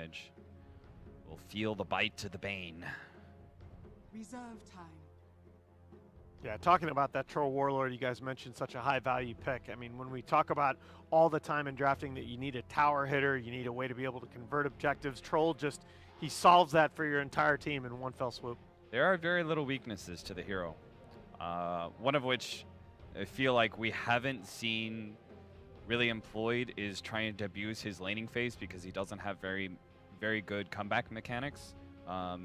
damage. We'll feel the bite to the bane. Reserve time. Yeah, talking about that Troll Warlord, you guys mentioned such a high value pick. I mean, when we talk about all the time in drafting that you need a tower hitter, you need a way to be able to convert objectives, Troll just, he solves that for your entire team in one fell swoop. There are very little weaknesses to the hero. One of which I feel like we haven't seen really employed is trying to abuse his laning phase because he doesn't have very good comeback mechanics.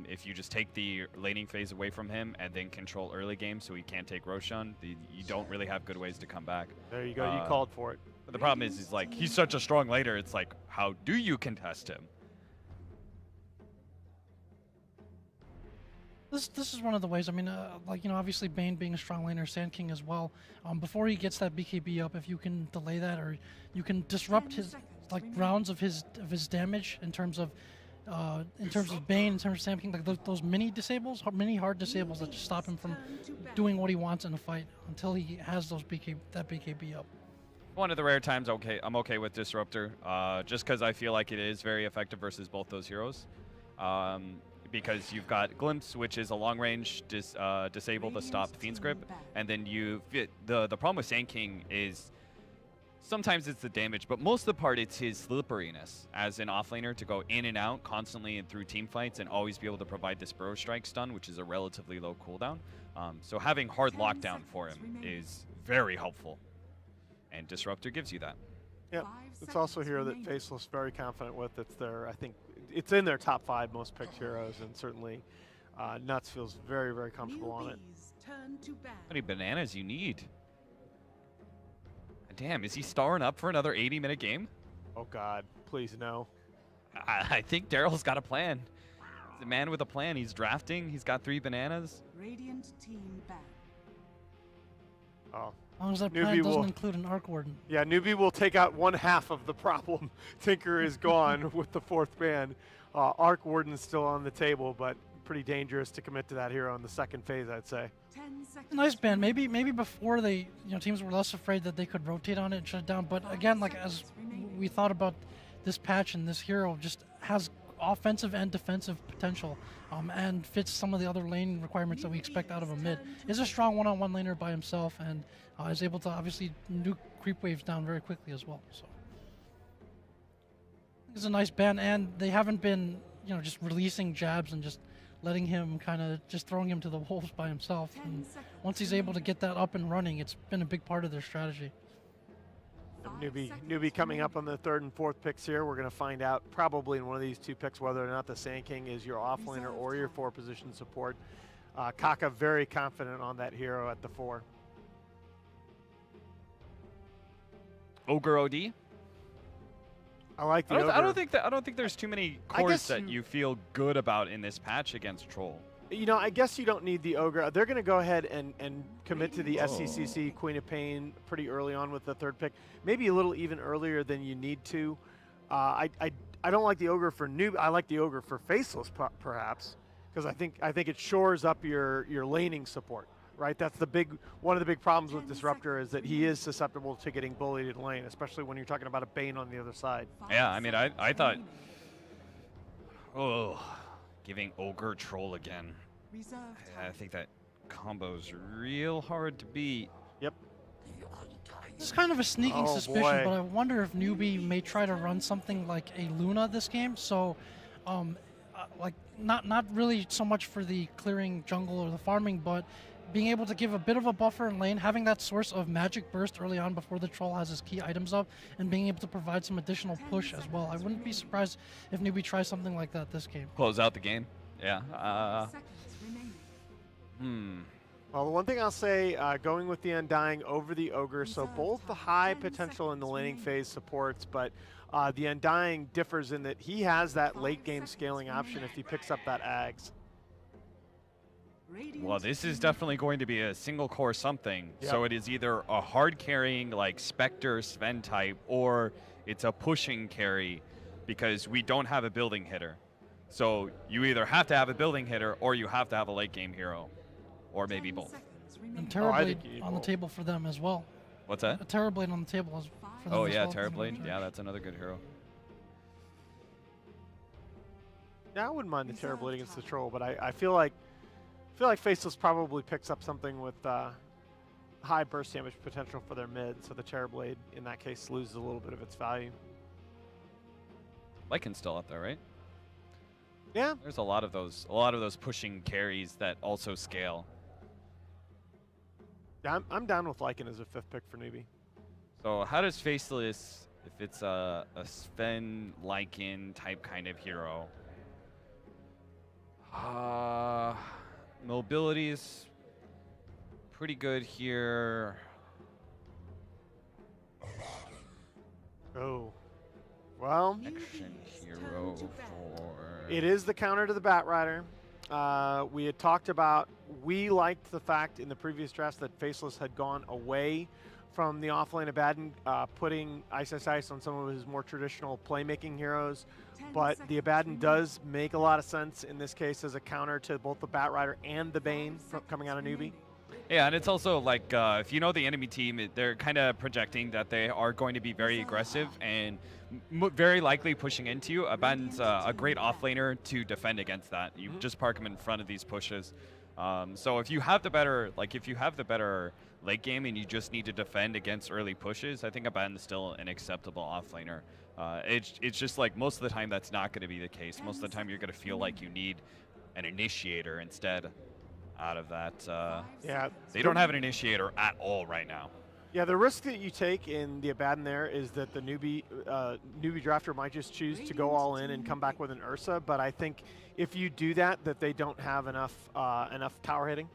If you just take the laning phase away from him and then control early game so he can't take Roshan, you don't really have good ways to come back. There you go, you called for it. But the problem is like, he's such a strong laner, it's like, how do you contest him? This is one of the ways. I mean, like, you know, obviously Bane being a strong laner, Sand King as well. Before he gets that BKB up, if you can delay that or you can disrupt his like rounds of his damage in terms of Bane, in terms of Sand King, like those mini hard disables that just stop him from doing what he wants in a fight until he has those that BKB up. One of the rare times I'm okay with Disruptor, just because I feel like it is very effective versus both those heroes. Because you've got Glimpse, which is a long-range disable to stop Fiend's Grip, and then the problem with Sand King is sometimes it's the damage, but most of the part it's his slipperiness as an offlaner to go in and out constantly and through team fights and always be able to provide this Burrow Strike stun, which is a relatively low cooldown. So having hard lockdown for him is very helpful, and Disruptor gives you that. Yep, it's also a hero that Faceless very confident with. It's their, I think, it's in their top 5 most picked heroes, and certainly Nuts feels very, very comfortable on it. How many bananas you need? Damn, is he starring up for another 80-minute game? Oh God, please no. I think Daryl's got a plan. He's a man with a plan. He's drafting. He's got 3 bananas. Radiant team back. Oh. As long as that plan doesn't include an Arc Warden. Yeah, NewBee will take out one half of the problem. Tinker is gone with the 4th ban. Arc Warden's still on the table, but pretty dangerous to commit to that hero in the second phase, I'd say. Nice ban. Maybe before teams were less afraid that they could rotate on it and shut it down. But again, like as we thought about this patch and this hero, just has offensive and defensive potential, and fits some of the other lane requirements that we expect out of a mid. Is a strong one-on-one laner by himself, and is able to obviously nuke creep waves down very quickly as well. So it's a nice ban, and they haven't been just releasing jabs and just letting him just throwing him to the wolves by himself. And once he's able to get that up and running, it's been a big part of their strategy. NewBee coming up on the 3rd and 4th picks here. We're going to find out probably in one of these 2 picks whether or not the Sand King is your offlaner or your 4 position support. Kaka very confident on that hero at the 4. Ogre OD. I like the Ogre. I don't think there's too many cores that you feel good about in this patch against Troll. You know, I guess you don't need the Ogre. They're going to go ahead and commit to the SCCC Queen of Pain pretty early on with the 3rd pick. Maybe a little even earlier than you need to. I don't like the Ogre for NewBee. I like the Ogre for Faceless perhaps, because I think it shores up your laning support. Right, that's one of the big problems with Disruptor is that he is susceptible to getting bullied in lane, especially when you're talking about a Bane on the other side. Yeah, I mean, I thought, giving Ogre Troll again. I think that combo's real hard to beat. Yep. It's kind of a sneaking suspicion, but I wonder if NewBee may try to run something like a Luna this game. So, like not really so much for the clearing jungle or the farming, but being able to give a bit of a buffer in lane, having that source of magic burst early on before the troll has his key items up, and being able to provide some additional push as well. I wouldn't be surprised if NewBee tries something like that this game. Close out the game. Yeah. Well, the one thing I'll say, going with the Undying over the Ogre, so both the high potential in the laning phase supports, but the Undying differs in that he has that late game scaling option if he picks up that Ags. Well, this is definitely going to be a single core something. Yep. So it is either a hard carrying like Spectre Sven type, or it's a pushing carry because we don't have a building hitter. So you either have to have a building hitter or you have to have a late game hero, or maybe both. And Terrorblade on the table for them as well. What's that? A Terrorblade on the table for them as well. Terrorblade. Yeah, Terrorblade. Yeah, that's another good hero. For them as well. Yeah, I wouldn't mind the Terror Blade against the Troll, but I feel like Faceless probably picks up something with high burst damage potential for their mid, so the Terror Blade in that case loses a little bit of its value. Lycan's still up there, right? Yeah. There's a lot of those pushing carries that also scale. Yeah, I'm down with Lycan as a 5th pick for NewBee. So how does Faceless, if it's a Sven Lycan type kind of hero? Mobility is pretty good here. Oh. Well, Action hero for... it is the counter to the Batrider. We had talked about, we liked the fact in the previous drafts that Faceless had gone away from the offlane Abaddon, putting Ice Ice Ice on some of his more traditional playmaking heroes. But the Abaddon does make a lot of sense in this case as a counter to both the Batrider and the Bane coming out of NewBee. Yeah, and it's also like, if you know the enemy team, they're kind of projecting that they are going to be very aggressive and very likely pushing into you. Abaddon's a great offlaner to defend against that. You just park him in front of these pushes. So if you have the better, late game and you just need to defend against early pushes, I think Abaddon's still an acceptable offlaner. It's just like most of the time that's not going to be the case. Most of the time you're going to feel like you need an initiator instead out of that. Yeah, they don't have an initiator at all right now. Yeah, the risk that you take in the Abaddon there is that the NewBee drafter might just choose to go all in and come back with an Ursa. But I think if you do that they don't have enough tower hitting.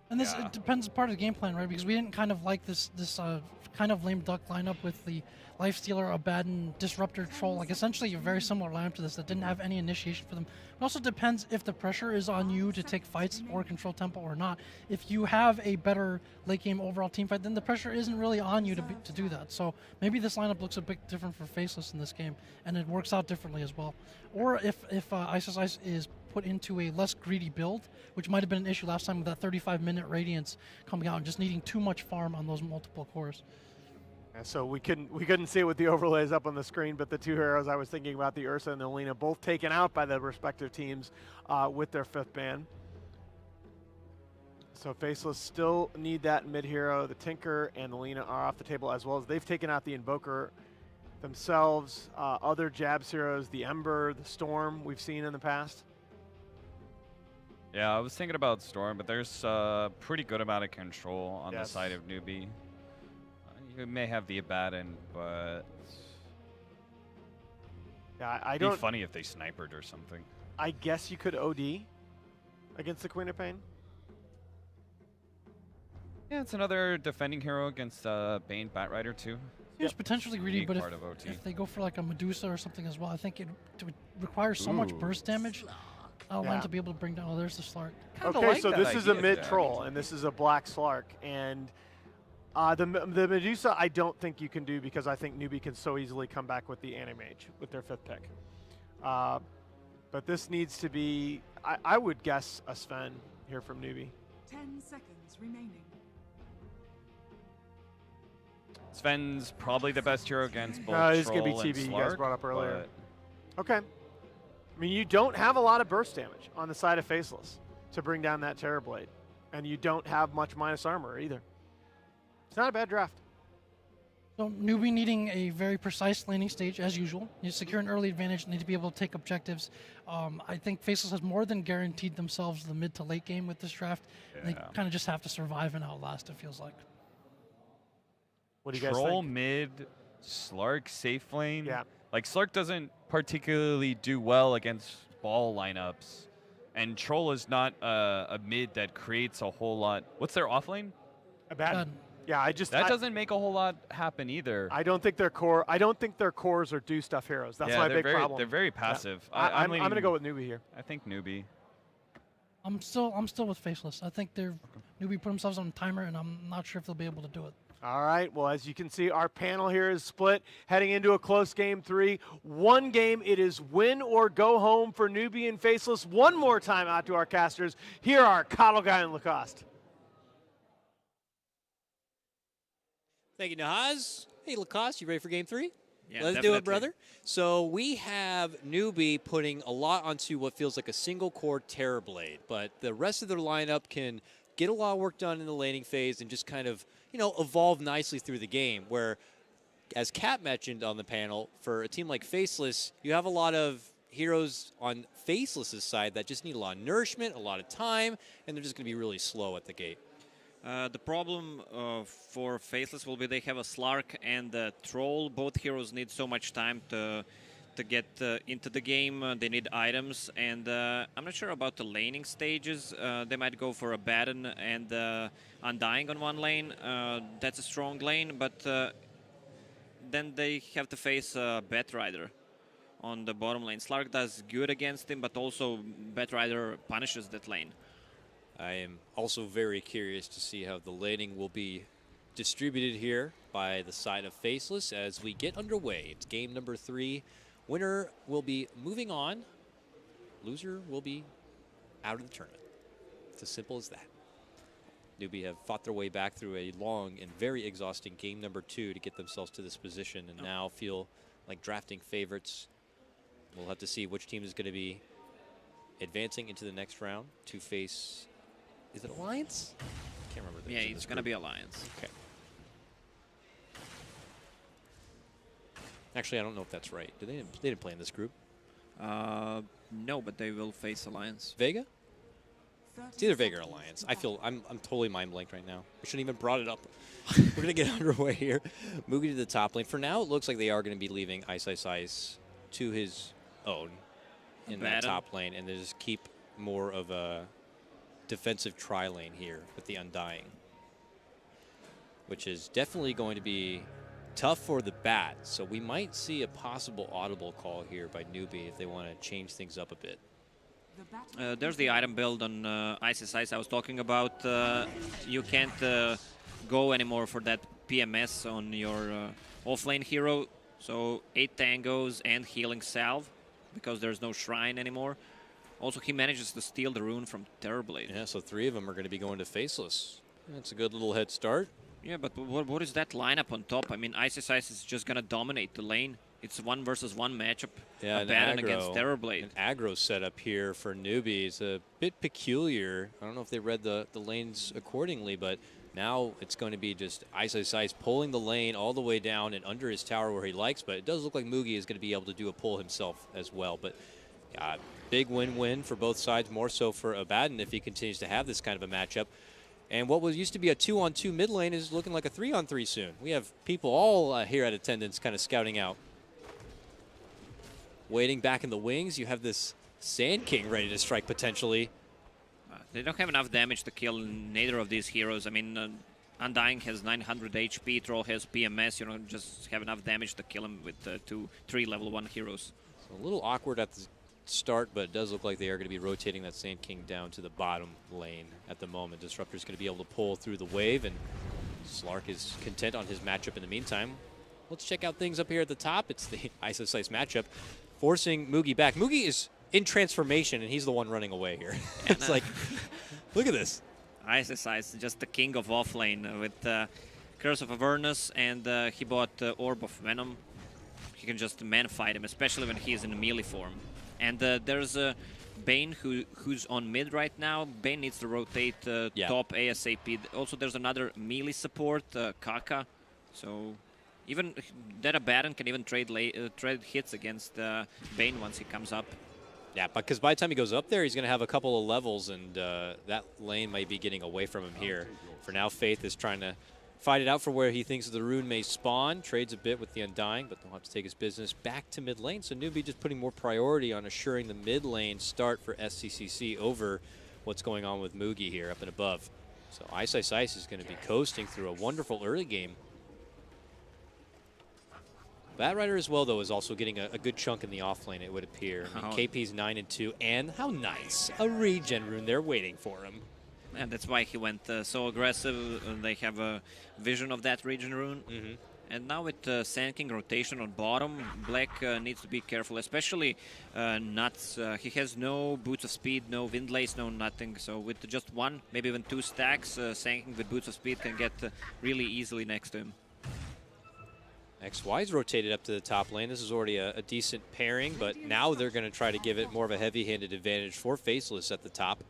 And this it depends part of the game plan, right? Because we didn't kind of like this kind of lame duck lineup with the Lifestealer, Abaddon, Disruptor, Troll, like essentially a very similar lineup to this that didn't have any initiation for them. It also depends if the pressure is on you to take fights or control tempo or not. If you have a better late game overall team fight, then the pressure isn't really on you to do that. So maybe this lineup looks a bit different for Faceless in this game, and it works out differently as well. Or if Ice Ice is put into a less greedy build, which might have been an issue last time with that 35-minute Radiance coming out and just needing too much farm on those multiple cores. Yeah, so we couldn't see it with the overlays up on the screen, but the two heroes I was thinking about, the Ursa and the Alina, both taken out by the respective teams with their 5th ban. So Faceless still need that mid hero. The Tinker and the Alina are off the table, as well as they've taken out the Invoker themselves. Other Jabs heroes, the Ember, the Storm we've seen in the past. Yeah, I was thinking about Storm, but there's a pretty good amount of control on the side of NewBee. You may have the Abaddon, but yeah, it'd be funny if they sniped or something. I guess you could OD against the Queen of Pain. Yeah, it's another defending hero against Bane Batrider too. It's potentially greedy, but if they go for like a Medusa or something as well, I think it would require so much burst damage to be able to bring down. Oh, there's the Slark. Okay, so this is a mid troll, and this is a black Slark, and the Medusa I don't think you can do because I think NewBee can so easily come back with the Animage with their 5th pick. But this needs to be, I would guess a Sven here from NewBee. 10 seconds remaining. Sven's probably the best hero against both this is going to be TB you guys brought up earlier. Okay. I mean, you don't have a lot of burst damage on the side of Faceless to bring down that Terror Blade. And you don't have much minus armor either. It's not a bad draft. So NewBee needing a very precise laning stage as usual. You secure an early advantage, need to be able to take objectives. I think Faceless has more than guaranteed themselves the mid to late game with this draft. Yeah. They kind of just have to survive and outlast, it feels like. What do you guys think? Troll think? mid, Slark safe lane. Yeah. Like Slark doesn't particularly do well against ball lineups. And Troll is not a mid that creates a whole lot. What's their off lane? Abaddon. Yeah, that doesn't make a whole lot happen either. I don't think their cores are do stuff heroes. That's my big problem. They're very passive. Yeah. I'm going to go with NewBee here. I think NewBee. I'm still with Faceless. I think NewBee put themselves on a timer, and I'm not sure if they'll be able to do it. All right. Well, as you can see, our panel here is split, heading into a close game 3. One game, it is win or go home for NewBee and Faceless. One more time out to our casters. Here are Coddle Guy and Lacoste. Thank you, Nahaz. Hey, Lacoste, you ready for game 3? Yeah, let's do it, brother. So we have NewBee putting a lot onto what feels like a single core Terrorblade, but the rest of their lineup can get a lot of work done in the laning phase and just kind of, you know, evolve nicely through the game. Where, as Kat mentioned on the panel, for a team like Faceless, you have a lot of heroes on Faceless's side that just need a lot of nourishment, a lot of time, and they're just going to be really slow at the gate. The problem for Faceless will be they have a Slark and a Troll. Both heroes need so much time to get into the game. They need items, and I'm not sure about the laning stages. They might go for a Baron and Undying on one lane. That's a strong lane, but then they have to face Batrider on the bottom lane. Slark does good against him, but also Batrider punishes that lane. I am also very curious to see how the laning will be distributed here by the side of Faceless as we get underway. It's game number 3. Winner will be moving on. Loser will be out of the tournament. It's as simple as that. NewBee have fought their way back through a long and very exhausting game number 2 to get themselves to this position, and now feel like drafting favorites. We'll have to see which team is going to be advancing into the next round to face... Is it Alliance? I can't remember. Yeah, it's going to be Alliance. Okay. Actually, I don't know if that's right. They didn't play in this group. No, but they will face Alliance. Vega? It's either Vega or Alliance. I'm totally mind blanked right now. I shouldn't even brought it up. We're gonna get underway here. Moving to the top lane. For now, it looks like they are going to be leaving Ice to his own in that top lane, and they just keep more of a defensive tri-lane here with the Undying, which is definitely going to be tough for the bat. So we might see a possible audible call here by NewBee if they want to change things up a bit. There's the item build on Ice I was talking about. You can't go anymore for that PMS on your offlane hero. So 8 tangos and healing salve because there's no shrine anymore. Also, he manages to steal the rune from Terrorblade. Yeah, so 3 of them are going to be going to Faceless. That's a good little head start. Yeah, but what is that lineup on top? I mean, Ice is just going to dominate the lane. It's 1 versus 1 matchup. Yeah, a Baron against Terrorblade. An aggro setup here for NewBee is a bit peculiar. I don't know if they read the lanes accordingly, but now it's going to be just Ice pulling the lane all the way down and under his tower where he likes, but it does look like Mugi is going to be able to do a pull himself as well. But big win-win for both sides, more so for Abaddon if he continues to have this kind of a matchup. And what was used to be a 2-on-2 mid lane is looking like a 3-on-3 soon. We have people all here at attendance kind of scouting out. Waiting back in the wings, you have this Sand King ready to strike potentially. They don't have enough damage to kill neither of these heroes. I mean, Undying has 900 HP, Troll has PMS. You don't just have enough damage to kill him with 2-3 level 1 heroes. So a little awkward at the start, but it does look like they are going to be rotating that Sand King down to the bottom lane at the moment. Disruptor's going to be able to pull through the wave, and Slark is content on his matchup in the meantime. Let's check out things up here at the top. It's the Ice matchup, forcing Mugi back. Mugi is in transformation, and he's the one running away here. It's like, look at this. Ice is just the king of offlane with Curse of Avernus, and he bought Orb of Venom. He can just man-fight him, especially when he's in melee form. And there's Bane who's on mid right now. Bane needs to rotate top ASAP. Also, there's another melee support, Kaka. So even that Abaddon can even trade hits against Bane once he comes up. Yeah, because by the time he goes up there, he's going to have a couple of levels, and that lane might be getting away from him here. For now, Faith is trying to fight it out for where he thinks the rune may spawn. Trades a bit with the Undying, but they'll have to take his business back to mid lane. So NewBee just putting more priority on assuring the mid lane start for SCCC over what's going on with Mugi here up and above. So Ice is going to be coasting through a wonderful early game. Batrider as well, though, is also getting a good chunk in the offlane, it would appear. I mean, KP's 9-2, and how nice. A regen rune there waiting for him. And that's why he went so aggressive. They have a vision of that regen rune. And now with Sand King rotation on bottom, Black needs to be careful, especially Nuts. He has no Boots of Speed, no Windlace, no nothing. So with just 1, maybe even 2 stacks, Sand King with Boots of Speed can get really easily next to him. XY's rotated up to the top lane. This is already a decent pairing, but now they're going to try to give it more of a heavy-handed advantage for Faceless at the top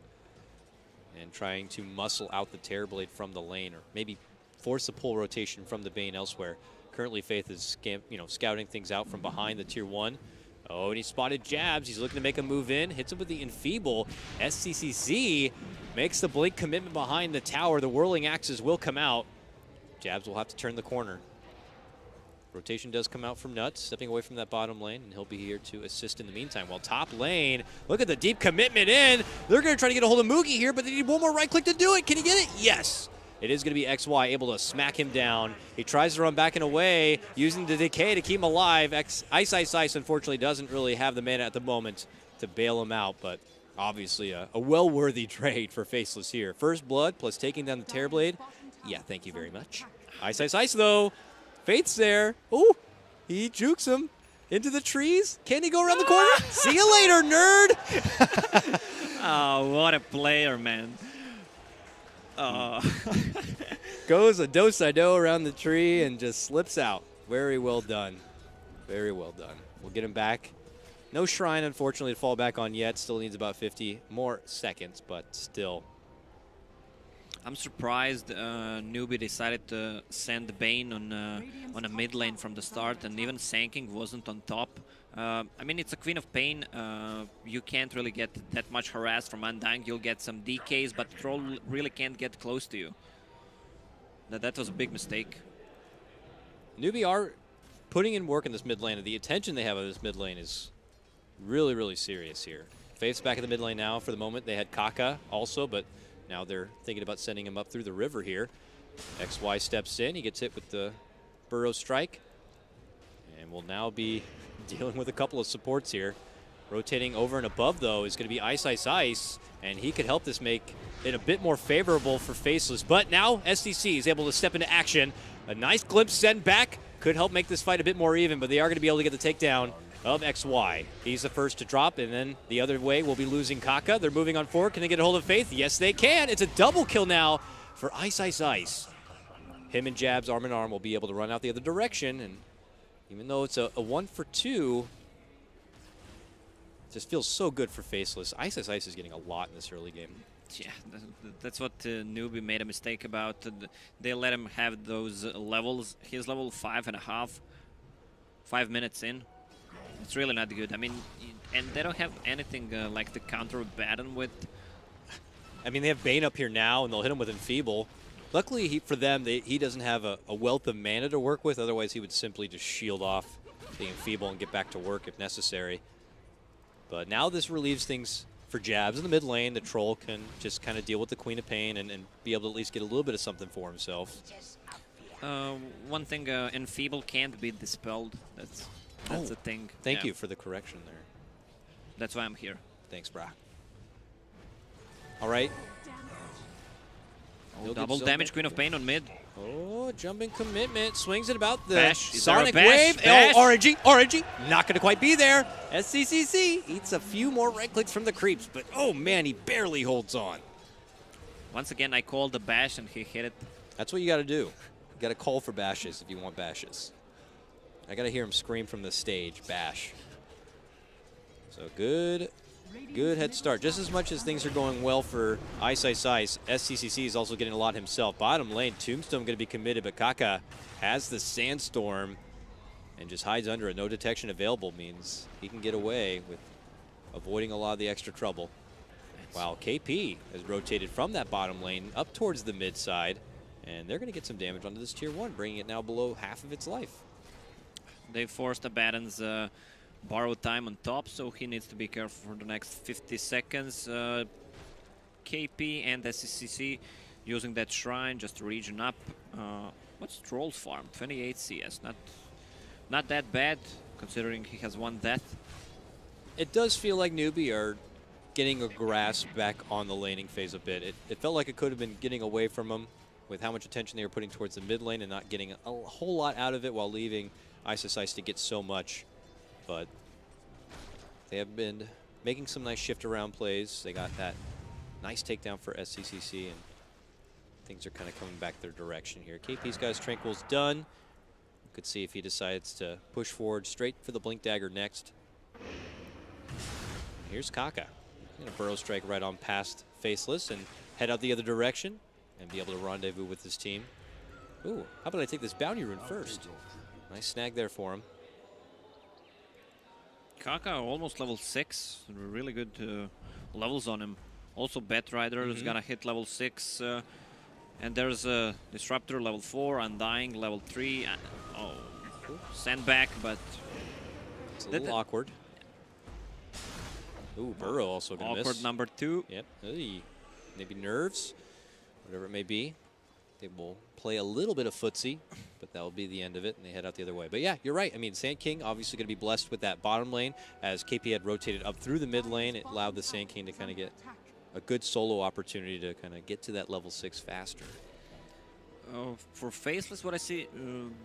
and trying to muscle out the Terrorblade from the lane or maybe force a pull rotation from the Bane elsewhere. Currently, Faith is scouting things out from behind the Tier 1. Oh, and he spotted Jabs. He's looking to make a move in. Hits him with the Enfeeble. SCCC makes the blink commitment behind the tower. The whirling axes will come out. Jabs will have to turn the corner. Rotation does come out from Nuts, stepping away from that bottom lane, and he'll be here to assist in the meantime. While top lane, look at the deep commitment in. They're going to try to get a hold of Moogie here, but they need one more right click to do it. Can he get it? Yes. It is going to be XY able to smack him down. He tries to run back and away, using the decay to keep him alive. Ice unfortunately doesn't really have the mana at the moment to bail him out, but obviously a well-worthy trade for Faceless here. First blood plus taking down the Terrorblade. Yeah, thank you very much. Ice though. Faith's there. Ooh, he jukes him into the trees. Can he go around the corner? See you later, nerd. Oh, what a player, man. Goes a do around the tree and just slips out. Very well done. Very well done. We'll get him back. No shrine, unfortunately, to fall back on yet. Still needs about 50 more seconds, but still. I'm surprised NewBee decided to send Bane on a mid lane from the start, and even Sanking wasn't on top. I mean, it's a Queen of Pain. You can't really get that much harassed from Undying. You'll get some DKs, but Troll really can't get close to you. That was a big mistake. NewBee are putting in work in this mid lane, and the attention they have on this mid lane is really, really serious here. Faith's back in the mid lane now for the moment. They had Kaka also, but now they're thinking about sending him up through the river here. XY steps in. He gets hit with the Burrow Strike. And will now be dealing with a couple of supports here. Rotating over and above, though, is going to be Ice. And he could help this make it a bit more favorable for Faceless. But now SDC is able to step into action. A nice glimpse sent back. Could help make this fight a bit more even, but they are going to be able to get the takedown of XY. He's the first to drop, and then the other way will be losing Kaka. They're moving on forward. Can they get a hold of Faith? Yes, they can. It's a double kill now for Ice. Him and Jabs arm in arm will be able to run out the other direction, and even though it's a 1 for 2, it just feels so good for Faceless. Ice is getting a lot in this early game. Yeah, that's what NewBee made a mistake about. They let him have those levels. He's level 5.5, 5 minutes in. It's really not good. I mean, and they don't have anything like the counter Baton with. I mean, they have Bane up here now, and they'll hit him with Enfeeble. Luckily, for them, he doesn't have a wealth of mana to work with. Otherwise, he would simply just shield off the Enfeeble and get back to work if necessary. But now this relieves things for Jabs in the mid lane. The Troll can just kind of deal with the Queen of Pain and be able to at least get a little bit of something for himself. One thing, Enfeeble can't be dispelled. That's the thing. Thank you for the correction there. That's why I'm here. Thanks, brah. All right. Oh, double damage, Queen of Pain on mid. Oh, jumping commitment. Swings it about the bash. Sonic Bash? Wave. Bash? Oh, RNG. Not going to quite be there. SCCC eats a few more right clicks from the creeps, but oh man, he barely holds on. Once again, I called the bash and he hit it. That's what you got to do. You got to call for bashes if you want bashes. I got to hear him scream from the stage, bash. So good head start. Just as much as things are going well for Ice, SCCC is also getting a lot himself. Bottom lane, Tombstone going to be committed, but Kaka has the Sandstorm and just hides under it. No detection available means he can get away with avoiding a lot of the extra trouble. Wow, KP has rotated from that bottom lane up towards the mid side, and they're going to get some damage onto this tier 1, bringing it now below half of its life. They forced Abaddon's borrowed time on top, so he needs to be careful for the next 50 seconds. KP and SCCC using that shrine just to regen up. What's Troll's farm? 28 CS. Not that bad, considering he has 1 death. It does feel like NewBee are getting a grasp back on the laning phase a bit. It felt like it could have been getting away from them with how much attention they were putting towards the mid lane and not getting a whole lot out of it while leaving Ice to get so much. But they have been making some nice shift around plays. They got that nice takedown for SCCC, and things are kind of coming back their direction here. KP's got his Tranquil's done. Could see if he decides to push forward straight for the Blink Dagger next. Here's Kaka. He's gonna burrow strike right on past Faceless and head out the other direction and be able to rendezvous with his team. Ooh, how about I take this bounty rune first? Nice snag there for him. Kaka almost level 6. Really good levels on him. Also, Batrider is gonna hit level 6. And there's a Disruptor level 4, Undying level 3. Oh, Sandbag, but it's a little awkward. Ooh, Burrow also gonna miss. Awkward number 2. Yep. Hey. Maybe nerves, whatever it may be. They will play a little bit of footsie, but that will be the end of it, and they head out the other way. But yeah, you're right. I mean, Sand King obviously going to be blessed with that bottom lane. As KP had rotated up through the mid lane, it allowed the Sand King to kind of get a good solo opportunity to kind of get to that level 6 faster. For Faceless, what I see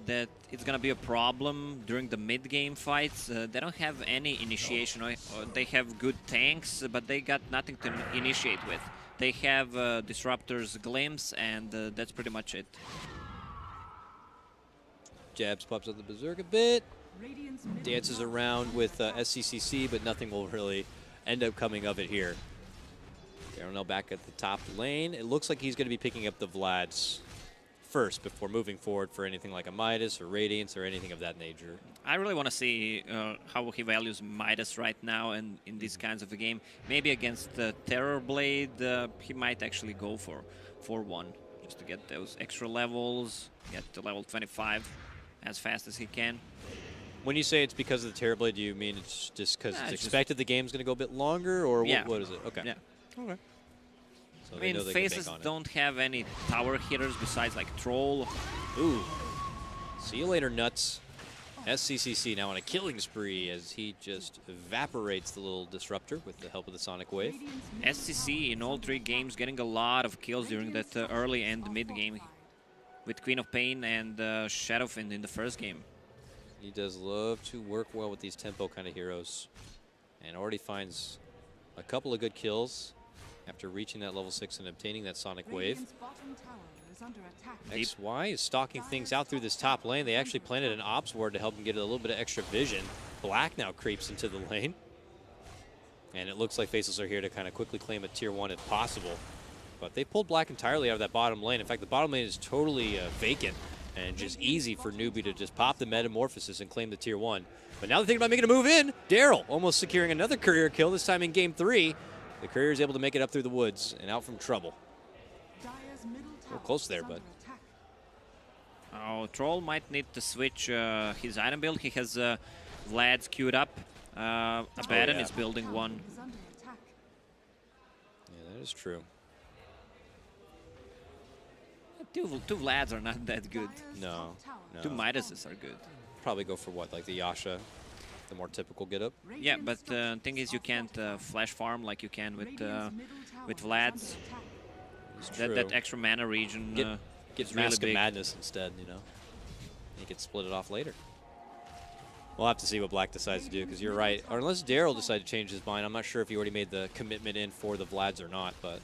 that it's gonna be a problem during the mid-game fights. They don't have any initiation. They have good tanks, but they got nothing to initiate with. They have Disruptor's Glimpse, and that's pretty much it. Jabs pops out the Berserk a bit. Dances around with SCCC, but nothing will really end up coming of it here. Darnell back at the top lane. It looks like he's going to be picking up the Vlads first before moving forward for anything like a Midas or Radiance or anything of that nature. I really want to see how he values Midas right now and in these kinds of a game. Maybe against the Terrorblade, he might actually go for 4-1 just to get those extra levels, get to level 25 as fast as he can. When you say it's because of the Terrorblade, do you mean it's just because it's expected the game's going to go a bit longer, or what is it? Okay. Yeah. Okay. So I mean, Faces don't have any tower hitters besides like Troll. Ooh. See you later, nuts. SCCC now on a killing spree as he just evaporates the little Disruptor with the help of the Sonic Wave. SCC in all 3 games getting a lot of kills during that early and mid game with Queen of Pain and Shadowfin in the first game. He does love to work well with these tempo kind of heroes and already finds a couple of good kills after reaching that level 6 and obtaining that Sonic Wave. XY is stalking things out through this top lane. They actually planted an Ops Ward to help him get a little bit of extra vision. Black now creeps into the lane. And it looks like Faceless are here to kind of quickly claim a tier 1 if possible. But they pulled Black entirely out of that bottom lane. In fact, the bottom lane is totally vacant and just easy for NewBee to just pop the Metamorphosis and claim the tier 1. But now they're thinking about making a move in. Daryl almost securing another Courier kill, this time in game 3. The Courier is able to make it up through the woods and out from trouble. A little close there, but... Oh, Troll might need to switch his item build. He has Vlad's queued up. Abaddon is building one. Yeah, that is true. Two Vlads are not that good. No. 2 Midases are good. Probably go for what, like the Yasha, the more typical getup? Yeah, but the thing is you can't flash farm like you can with Vlad's. That extra mana region get really Mask big. of Madness instead, you know. You can split it off later. We'll have to see what Black decides to do, because you're right. Or unless Daryl decides to change his mind. I'm not sure if he already made the commitment in for the Vlads or not, but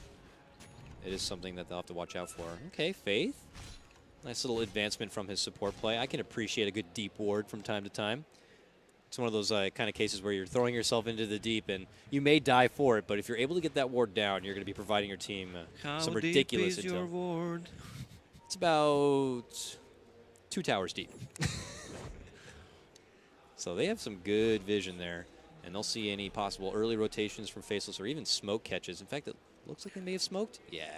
it is something that they'll have to watch out for. Okay, Faith. Nice little advancement from his support play. I can appreciate a good deep ward from time to time. It's one of those kind of cases where you're throwing yourself into the deep, and you may die for it, but if you're able to get that ward down, you're going to be providing your team some ridiculous intel. How deep is your ward? It's about 2 towers deep. So they have some good vision there, and they'll see any possible early rotations from Faceless or even smoke catches. In fact, it looks like they may have smoked. Yeah.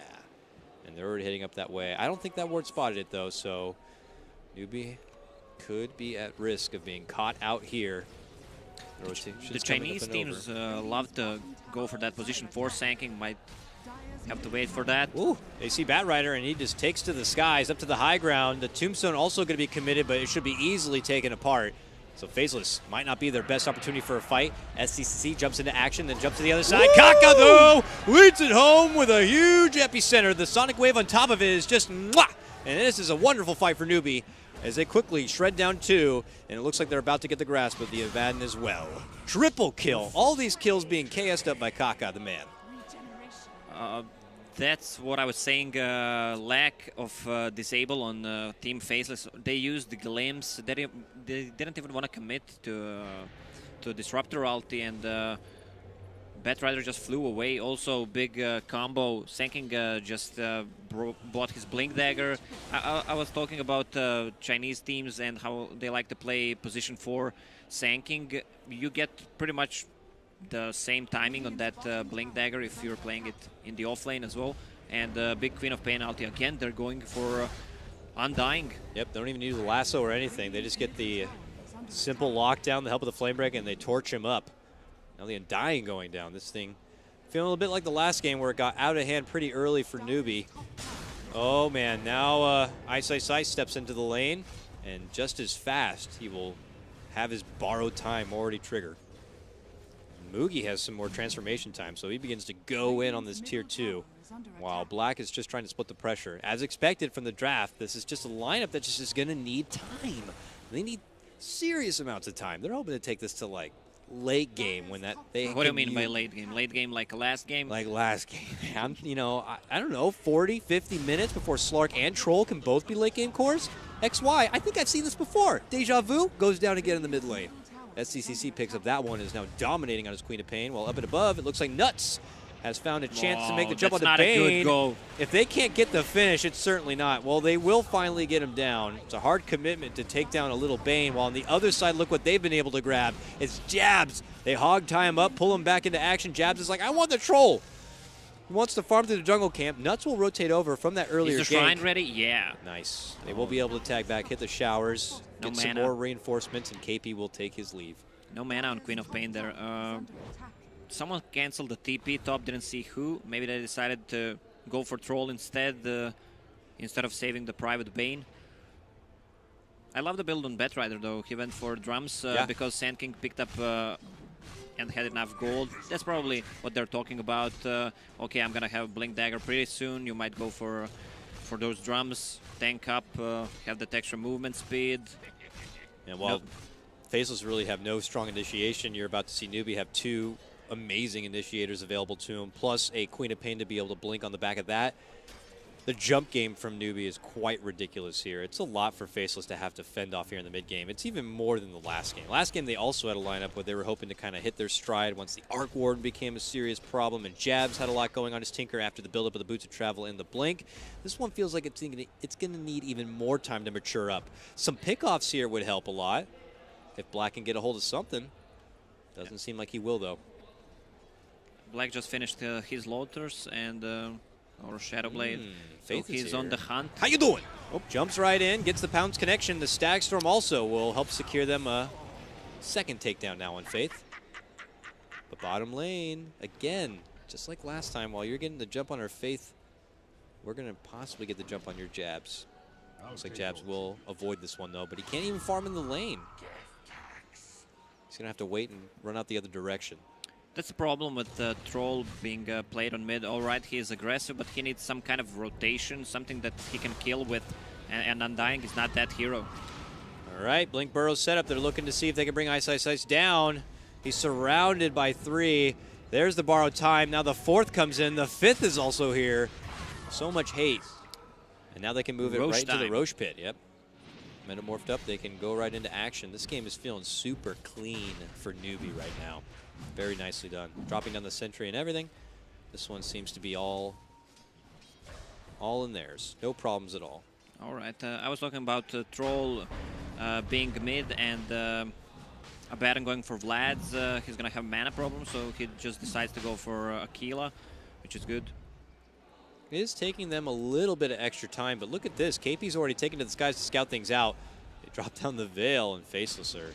And they're already heading up that way. I don't think that ward spotted it, though, so NewBee could be at risk of being caught out here. The Chinese teams love to go for that position. For Sanking might have to wait for that. Ooh, they see Batrider, and he just takes to the skies, up to the high ground. The Tombstone also going to be committed, but it should be easily taken apart. So Faceless might not be their best opportunity for a fight. SCCC jumps into action, then jumps to the other side. Kaka, though, leads it home with a huge epicenter. The Sonic Wave on top of it is just mwah! And this is a wonderful fight for NewBee as they quickly shred down 2, and it looks like they're about to get the grasp of the Abaddon as well. Triple kill. All these kills being KS'd up by Kaka, the man. That's what I was saying, lack of disable on Team Faceless. They used the glimpse. They didn't even want to commit to Disruptor ulti, and Batrider just flew away. Also, big combo. Sanking just bought his Blink Dagger. I was talking about Chinese teams and how they like to play position 4 Sanking. You get pretty much the same timing on that Blink Dagger if you're playing it in the offlane as well. And big Queen of Pain ulti again. They're going for Undying. Yep, they don't even use the lasso or anything. They just get the simple lockdown, the help of the Flame Break, and they torch him up. Now the Undying going down. This thing feeling a little bit like the last game where it got out of hand pretty early for NewBee. Oh man, now Ice steps into the lane, and just as fast he will have his borrowed time already trigger. Mugi has some more transformation time, so he begins to go in on this tier 2, while Black is just trying to split the pressure. As expected from the draft, this is just a lineup that just is going to need time. They need serious amounts of time. They're hoping to take this to like late game when that they. What do you mean by late game? Late game like last game? Like last game. You know, I don't know, 40, 50 minutes before Slark and Troll can both be late game cores. XY, I think I've seen this before. Deja Vu goes down again in the mid lane. SCCC picks up that one, is now dominating on his Queen of Pain, while up and above, it looks like Nuts has found a chance to make the jump on the Bane. If they can't get the finish, it's certainly not. Well, they will finally get him down. It's a hard commitment to take down a little Bane, while on the other side, look what they've been able to grab. It's Jabs. They hog tie him up, pull him back into action. Jabs is like, I want the Troll. He wants to farm through the jungle camp. Nuts will rotate over from that earlier Is the shrine ready? Yeah. Nice. They will be able to tag back, hit the showers, get some more reinforcements, and KP will take his leave. No mana on Queen of Pain there. Someone canceled the TP top, didn't see who. Maybe they decided to go for Troll instead of saving the private Bane. I love the build on Batrider though. He went for drums because Sand King picked up and had enough gold. That's probably what they're talking about. Okay, I'm gonna have Blink Dagger pretty soon. You might go for those drums, tank up, have the extra movement speed. And while Faceless really have no strong initiation, you're about to see NewBee have 2 amazing initiators available to him, plus a Queen of Pain to be able to blink on the back of that. The jump game from NewBee is quite ridiculous here. It's a lot for Faceless to have to fend off here in the mid game. It's even more than the last game. Last game they also had a lineup where they were hoping to kind of hit their stride once the Arc Warden became a serious problem, and Jabs had a lot going on his Tinker after the buildup of the Boots of Travel and the Blink. This one feels like it's going to need even more time to mature up. Some pickoffs here would help a lot. If Black can get a hold of something. Doesn't seem like he will, though. Black just finished his Lotus and or Shadowblade. So he's on the hunt. How you doing? Oh, jumps right in, gets the Pounce connection. The Stagstorm also will help secure them a second takedown now on Faith. But bottom lane, again, just like last time, while you're getting the jump on our Faith, we're going to possibly get the jump on your Jabs. Looks like Jabs will avoid this one, though, but he can't even farm in the lane. He's going to have to wait and run out the other direction. That's the problem with Troll being played on mid. All right, he is aggressive, but he needs some kind of rotation, something that he can kill with, and Undying is not that hero. All right, Blink Burrow's set up. They're looking to see if they can bring Ice down. He's surrounded by 3. There's the borrowed time. Now the 4th comes in. The 5th is also here. So much hate. And now they can move it right into the Roche pit. Yep. Metamorphed up, they can go right into action. This game is feeling super clean for NewBee right now. Very nicely done. Dropping down the sentry and everything. This one seems to be all in theirs. No problems at all. All right. I was talking about Troll being mid and Abaddon going for Vlad's. He's going to have mana problems, so he just decides to go for Aquila, which is good. It is taking them a little bit of extra time, but look at this. KP's already taken to the skies to scout things out. They drop down the Veil, and Faceless are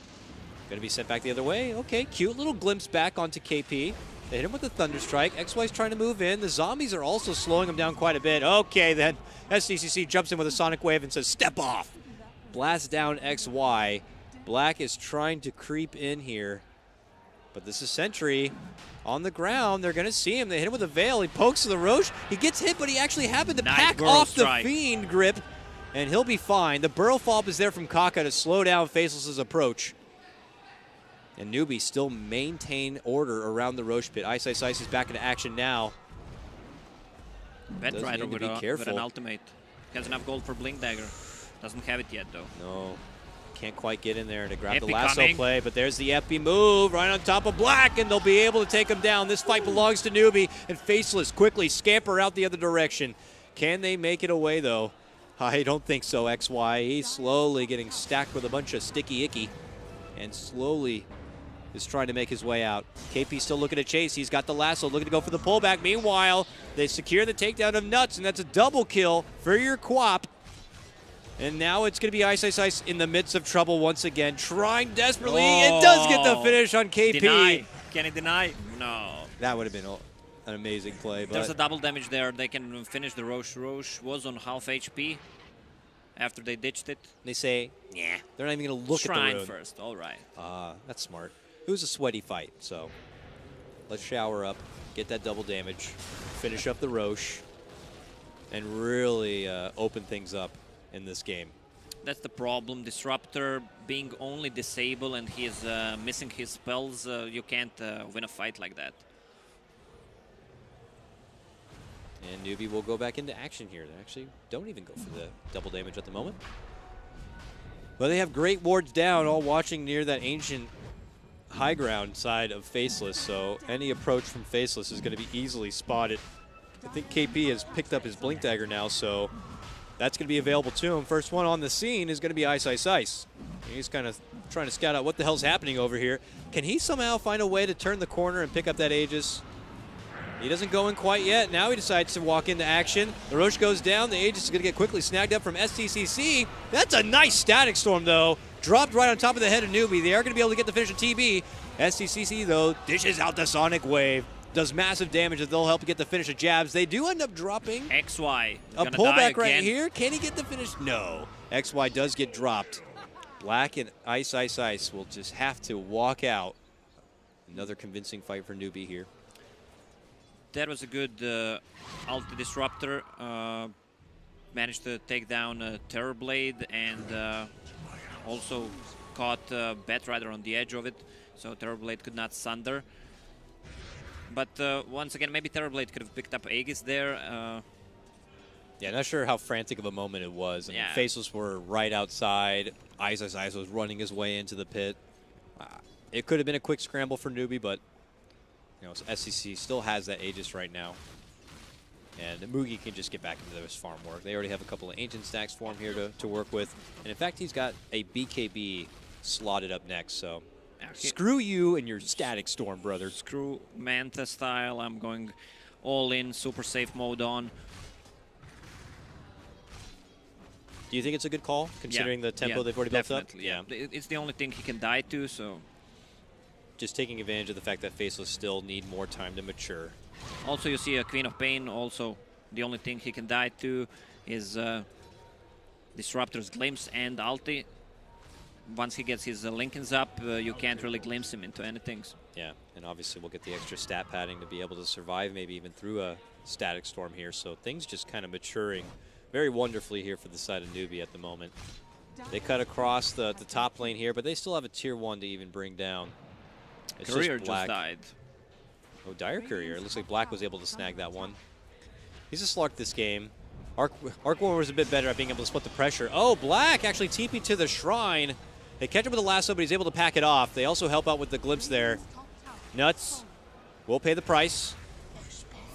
going to be sent back the other way. Okay, cute little glimpse back onto KP. They hit him with the Thunderstrike. XY's trying to move in. The zombies are also slowing him down quite a bit. Okay, then SCCC jumps in with a Sonic Wave and says, step off. Blast down XY. Black is trying to creep in here, but this is Sentry. On the ground, they're going to see him. They hit him with a Veil. He pokes to the Roche. He gets hit, but he actually happened to pack off the Fiend grip, and he'll be fine. The Burrow Follow-up is there from Kaka to slow down Faceless's approach. And NewBee still maintain order around the Roche pit. Ice is back into action now. Batrider with an ultimate. Has enough gold for Blink Dagger. Doesn't have it yet, though. No. Can't quite get in there to grab Epi the lasso coming. play, but there's the Epi move right on top of Black, and they'll be able to take him down. This fight belongs to NewBee, and Faceless quickly scamper out the other direction. Can they make it away, though? I don't think so, XY. He's slowly getting stacked with a bunch of sticky icky, and slowly is trying to make his way out. KP still looking to chase. He's got the lasso, looking to go for the pullback. Meanwhile, they secure the takedown of Nuts, and that's a double kill for your Quap. And now it's going to be Ice Ice Ice in the midst of trouble once again, trying desperately. It does get the finish on KP. Deny. Can it deny? No. That would have been an amazing play. But There's a double damage there. They can finish the Roche. Roche was on half HP after they ditched it. they say, yeah, they're not even going to look Shrine at the rune. first. All right. That's smart. It was a sweaty fight, so let's shower up, get that double damage, finish up the Roche, and really open things up in this game. That's the problem. Disruptor being only disabled and he's missing his spells, you can't win a fight like that. And NewBee will go back into action here. They actually don't even go for the double damage at the moment. But they have great wards down, all watching near that ancient high ground side of Faceless, so any approach from Faceless is going to be easily spotted. I think KP has picked up his Blink Dagger now, so that's going to be available to him. First one on the scene is going to be Ice Ice Ice. He's kind of trying to scout out what the hell's happening over here. Can he somehow find a way to turn the corner and pick up that Aegis? He doesn't go in quite yet. Now he decides to walk into action. The Roche goes down. The Aegis is going to get quickly snagged up from STCC. That's a nice Static Storm, though. Dropped right on top of the head of NewBee. They are going to be able to get the finish of TB. STCC, though, dishes out the Sonic Wave. Does massive damage that they'll help get the finish of Jabs. They do end up dropping XY. a pullback right here. Can he get the finish? No. XY does get dropped. Black and Ice Ice Ice will just have to walk out. Another convincing fight for NewBee here. That was a good ulti disruptor. Managed to take down Terrorblade and also caught Batrider on the edge of it, so Terrorblade could not sunder. But once again, maybe Terrorblade could have picked up Aegis there. Yeah, not sure how frantic of a moment it was. I mean, Yeah. Faceless were right outside. Ice Ice Ice was running his way into the pit. It could have been a quick scramble for NewBee, but you know, SCC still has that Aegis right now. And Mugi can just get back into his farm work. They already have a couple of Ancient stacks for him here to work with. And in fact, he's got a BKB slotted up next, so screw you and your Static Storm, brother. Screw Manta style. I'm going all in, super safe mode on. Do you think it's a good call, considering the tempo they've already built up? Yeah, it's the only thing he can die to, so... Just taking advantage of the fact that Faceless still need more time to mature. Also, you see a Queen of Pain. Also, the only thing he can die to is Disruptor's Glimpse and ulti. Once he gets his Lincolns up, you can't really glimpse him into anything. Yeah, and obviously we'll get the extra stat padding to be able to survive, maybe even through a Static Storm here. So things just kind of maturing very wonderfully here for the side of NewBee at the moment. They cut across the top lane here, but they still have a tier 1 to even bring down. It's Courier just Black. just died. Oh, Dire Courier. It looks like Black was able to snag that one. He's a Slark this game. Arcworm was a bit better at being able to split the pressure. Oh, Black actually TP'd to the Shrine. They catch him with a lasso, but he's able to pack it off. They also help out with the glimpse there. Nuts will pay the price.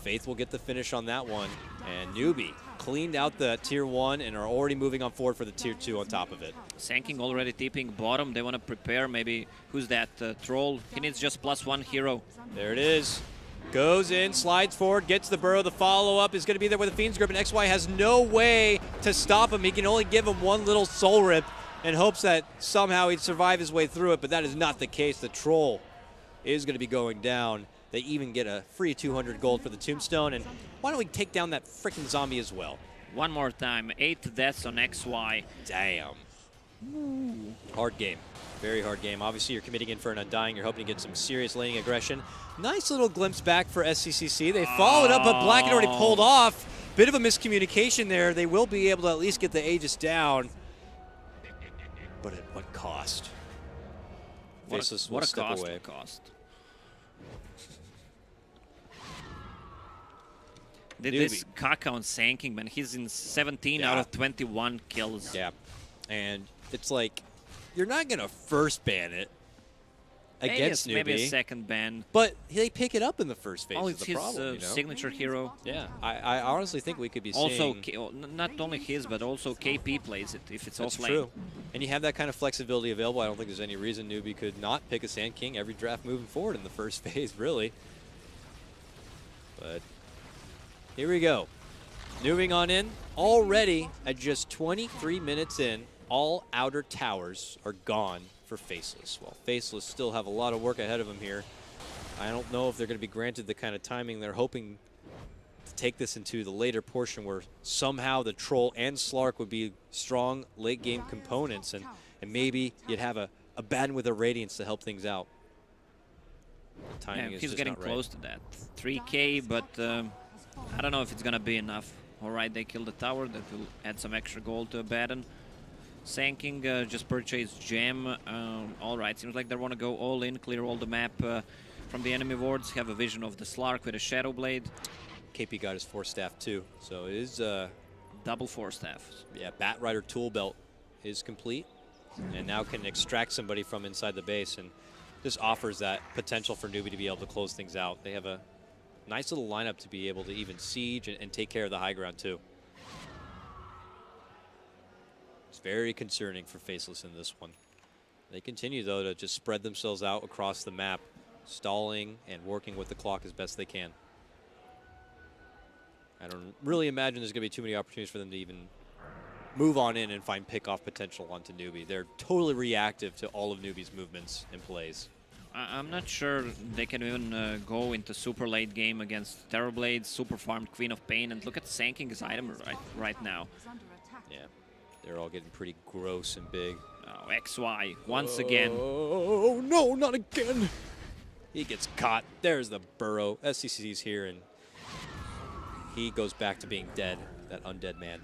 Faith will get the finish on that one. And NewBee cleaned out the tier 1 and are already moving on forward for the tier 2 on top of it. Sanking already tipping bottom. They want to prepare. Maybe, who's that? Troll. He needs just +1 hero. There it is. Goes in, slides forward, gets the burrow. The follow-up is going to be there with the Fiend's Grip, and XY has no way to stop him. He can only give him one little soul rip in hopes that somehow he'd survive his way through it, but that is not the case. The Troll is going to be going down. They even get a free 200 gold for the Tombstone, and why don't we take down that freaking zombie as well? One more time. 8 deaths on XY. Damn. Ooh. Hard game. Very hard game. Obviously, you're committing in for an Undying. You're hoping to get some serious laning aggression. Nice little glimpse back for SCCC. They followed up, but Black had already pulled off. Bit of a miscommunication there. They will be able to at least get the Aegis down. But at what cost? Faceless will step away. This Kaka on Sanking, man, he's in 17 out of 21 kills. Yeah, and it's like, you're not going to first ban it against NewBee. Maybe a second ban. But they pick it up in the first phase. Oh, it's it's his signature hero. Yeah, I honestly think we could be also, seeing... not only his, but also KP plays it if it's That's offlane. true. And you have that kind of flexibility available. I don't think there's any reason NewBee could not pick a Sand King every draft moving forward in the first phase, really. But here we go. Moving on in. Already at just 23 minutes in, all outer towers are gone for Faceless. While Faceless still have a lot of work ahead of them here, I don't know if they're going to be granted the kind of timing they're hoping to take this into the later portion where somehow the Troll and Slark would be strong late game components, and maybe you'd have a Batten with a Radiance to help things out. The timing is he's just getting not right. close to that. 3K, but I don't know if it's going to be enough. All right, they killed the tower. That will add some extra gold to Batten. Sanking just purchased Gem. All right, seems like they want to go all in, clear all the map from the enemy wards, have a vision of the Slark with a Shadow Blade. KP got his 4-staff too, so it is... double 4-staff. Yeah, Bat Rider tool belt is complete, and now can extract somebody from inside the base, and this offers that potential for NewBee to be able to close things out. They have a nice little lineup to be able to even siege and take care of the high ground too. It's very concerning for Faceless in this one. They continue, though, to just spread themselves out across the map, stalling and working with the clock as best they can. I don't really imagine there's going to be too many opportunities for them to even move on in and find pick-off potential onto NewBee. They're totally reactive to all of NewBee's movements and plays. I'm not sure they can even go into super late game against Terrorblade, super farmed Queen of Pain, and look at Sanking's item right now. Yeah, they're all getting pretty gross and big. Oh, XY, once again. Oh, no, not again. He gets caught. There's the burrow. SCCC's here, and he goes back to being dead, that undead man.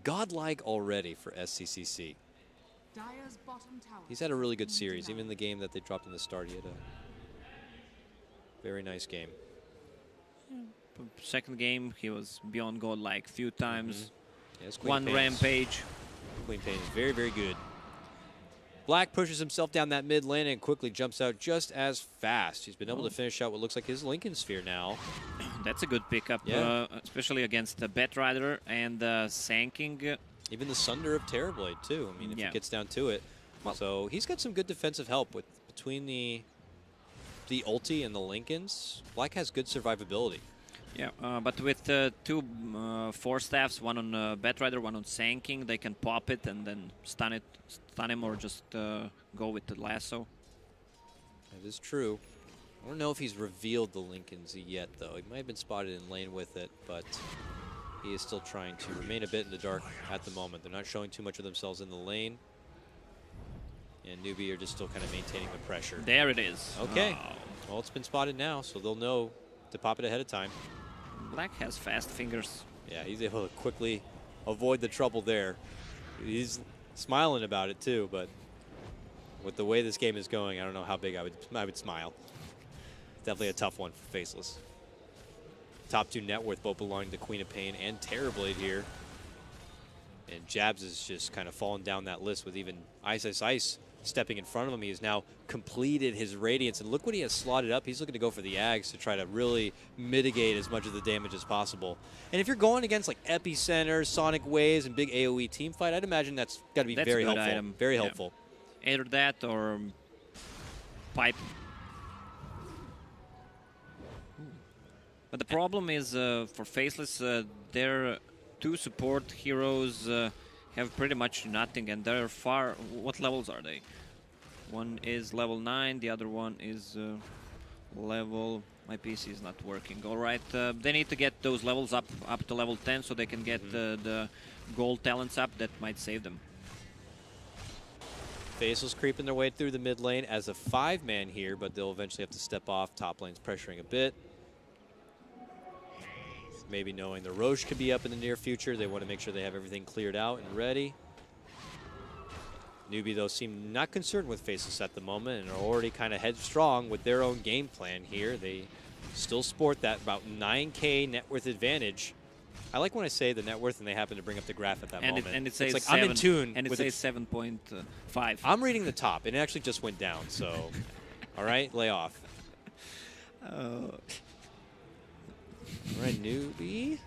Godlike already for SCCC. He's had a really good series. Even the game that they dropped in the start, he had a very nice game. Second game, he was beyond godlike a few times. Yes, One rampage. Queen Pain is very, very good. Black pushes himself down that mid lane and quickly jumps out just as fast. He's been able to finish out what looks like his Lincoln Sphere now. That's a good pickup, especially against the Bat Rider and Sanking. Even the Sunder of Terrorblade, too. I mean, if it gets down to it. Well, so he's got some good defensive help with between the ulti and the Lincolns. Black has good survivability. Yeah, but with two 4-staffs, one on Bat Rider, one on Sanking, they can pop it and then stun him, or just go with the lasso. That is true. I don't know if he's revealed the Lincolns yet, though. He might have been spotted in lane with it, but he is still trying to remain a bit in the dark at the moment. They're not showing too much of themselves in the lane. And NewBee are just still kind of maintaining the pressure. There it is. Okay. Oh. Well, it's been spotted now, so they'll know to pop it ahead of time. Black has fast fingers. Yeah, he's able to quickly avoid the trouble there. He's smiling about it, too, but with the way this game is going, I don't know how big I would smile. Definitely a tough one for Faceless. Top 2 net worth both belonging to Queen of Pain and Terrorblade here. And Jabs is just kind of falling down that list with even Ice stepping in front of him. He has now completed his Radiance, and look what he has slotted up. He's looking to go for the Ags to try to really mitigate as much of the damage as possible. And if you're going against like Epicenter, Sonic Waves, and big AoE team fight, I'd imagine that's got to be very helpful. Item. Very helpful. Either that or Pipe. But the problem is for Faceless, their 2 support heroes have pretty much nothing, and they're far... What levels are they? One is level 9, the other one is level... My PC is not working. All right, they need to get those levels up to level 10 so they can get the gold talents up. That might save them. Faceless creeping their way through the mid lane as a 5-man here, but they'll eventually have to step off. Top lane's pressuring a bit. Maybe knowing the Roche could be up in the near future, they want to make sure they have everything cleared out and ready. NewBee, though, seem not concerned with Faceless at the moment and are already kind of headstrong with their own game plan here. They still sport that about 9K net worth advantage. I like when I say the net worth and they happen to bring up the graph at that moment. And it says like 7, I'm in tune. And it says 7.5. I'm reading the top, and it actually just went down. So, all right, lay off. All right, NewBee.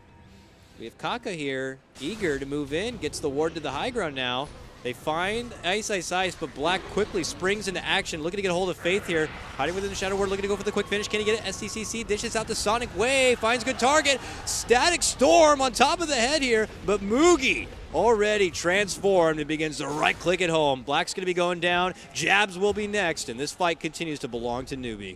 We have Kaka here, eager to move in, gets the ward to the high ground now. They find Ice, but Black quickly springs into action, looking to get a hold of Faith here. Hiding within the Shadow Ward, looking to go for the quick finish. Can he get it? STCC dishes out the Sonic Wave, finds good target. Static Storm on top of the head here, but Mugi already transformed and begins to right-click it home. Black's going to be going down. Jabs will be next, and this fight continues to belong to NewBee.